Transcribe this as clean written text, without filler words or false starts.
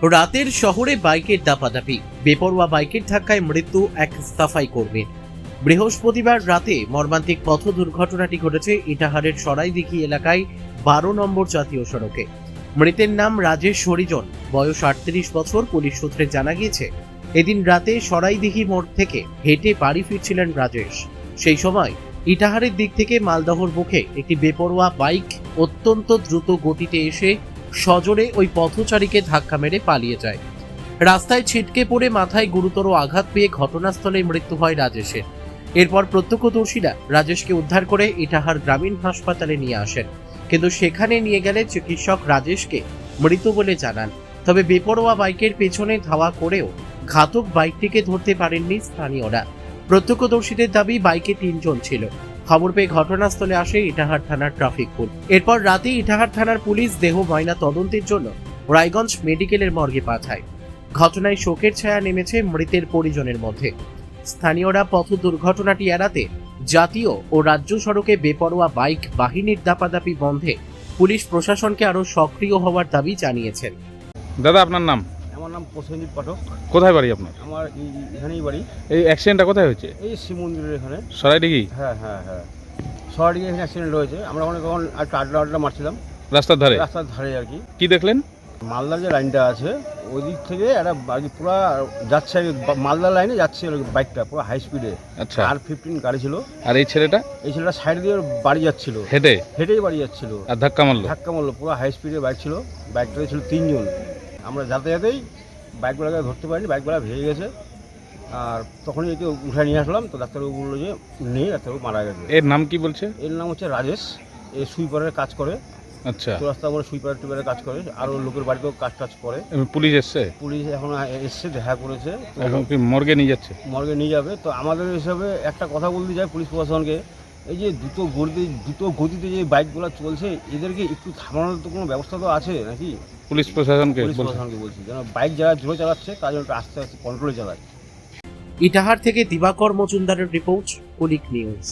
রাতের শহরে বাইকের দাপাদাপি, বেপরোয়া বাইকের ধাক্কায় মৃত্যু এক সাফাই কর্মীর। বৃহস্পতিবার রাতে মর্মান্তিক পথ দুর্ঘটনাটি ঘটেছে ইটাহারের সরাইদিঘি এলাকায় 12 নম্বর জাতীয় সড়কে। মৃতের নাম রাজেশ হরিজন, বয়স 38 বছর। পুলিশ সূত্রে জানা গিয়েছে, এদিন রাতে সরাইদিঘি মোড় থেকে হেঁটে বাড়ি ফিরছিলেন রাজেশ। সেই সময় ইটাহারের দিক থেকে মালদহর মুখে একটি বেপরোয়া বাইক অত্যন্ত দ্রুত গতিতে এসে সজোরে ওই পথচারীকে ধাক্কা মেরে পালিয়ে যায়। রাস্তায় ছিটকে পড়ে মাথায় গুরুতর আঘাত পেয়ে ঘটনাস্থলে মৃত্যু হয় রাজেশের। এরপর প্রত্যক্ষদর্শীরা রাজেশকে উদ্ধার করে ইটাহার গ্রামীণ হাসপাতালে নিয়ে আসেন, কিন্তু সেখানে নিয়ে গেলে চিকিৎসক রাজেশকে মৃত বলে জানান। তবে বেপরোয়া বাইকের পেছনে ধাওয়া করেও ঘাতক বাইকটিকে ধরতে পারেননি স্থানীয়রা। প্রত্যক্ষদর্শীদের দাবি, বাইকে 3 জন ছিল। খবর পেয়ে ঘটনাস্থলে আসে ইটাহার থানার ট্রাফিক পুলিশ। এরপর রাতে ইটাহার থানার পুলিশ দেহ ময়না তদন্তের জন্য রায়গঞ্জ মেডিকেলের মর্গে পাঠায়। ঘটনায় শোকের ছায়া নেমেছে মৃতের পরিজনের মধ্যে। স্থানীয়রা পথ দুর্ঘটনাটি এড়াতে জাতীয় ও রাজ্য সড়কে বেপরোয়া বাইক বাহিনীর দাপাদাপি বন্ধে পুলিশ প্রশাসনকে আরও সক্রিয় হওয়ার দাবি জানিয়েছেন। দাদা, আপনার নাম? আমার নাম প্রসেনজিৎ পাঠক। কোথায় বাড়ি আপনার? আমার এখানেই বাড়ি। এই অ্যাক্সিডেন্টটা কোথায় হয়েছে? এই শিব মন্দিরের এখানে। সরাইদিঘি? হ্যাঁ হ্যাঁ হ্যাঁ, সরাইদিঘি এখানে অ্যাক্সিডেন্ট হয়েছে। আমরা অনেক একটা আড্ডা মারছিলাম রাস্তার ধারে? রাস্তার ধারে আর কি। কি দেখলেন? মালদার যে লাইনটা আছে ওই দিক থেকে একটা পুরো যাচ্ছে, মালদা লাইনে যাচ্ছে বাইকটা পুরো হাই স্পিডে। আচ্ছা। আর 15 গাড়ি ছিল। আর এই ছেলেটা? এই ছেলেটা সাইড দিয়ে বাড়ি যাচ্ছিল, হেঁটেই বাড়ি যাচ্ছিল। আর ধাক্কা মারলো? ধাক্কা মারলো। পুরো হাই স্পিডে বাইক ছিল। বাইকটাতে ছিল 3 জন। আমরা যাতেই বাইকগুলোকে ধরতে পারিনি, বাইকগুলো ভেঙে গেছে। আর তখনই একে উঠে নিয়ে আসলাম, তো ডাক্তারবাবু বললো যে নেই, ডাক্তারবাবু মারা গেছে। এর নাম কি বলছে? এর নাম হচ্ছে রাজেশ। এ সুইপারের কাজ করে। আচ্ছা। তো রাস্তা আমরা সুইপারের কাজ করে, আরও লোকের বাড়িতেও কাজ করে। পুলিশ এসছে? পুলিশ এখন এসছে, দেখা করেছে। তো এখন কি মর্গে নিয়ে যাচ্ছে? মর্গে নিয়ে যাবে। তো আমাদের হিসাবে একটা কথা বলতে চাই পুলিশ প্রশাসনকে, এই যে দ্রুত গতিতে যে বাইকগুলো চলছে, এদেরকে একটু থামানোর তো কোনো ব্যবস্থা তো আছে নাকি? পুলিশ প্রশাসনকে বলছি যেন বাইক যারা জোরে চালাচ্ছে তার জন্য আস্তে আস্তে কন্ট্রোলে চালায়। ইটাহার থেকে দিবাকর মজুমদারের রিপোর্ট, কুলিক নিউজ।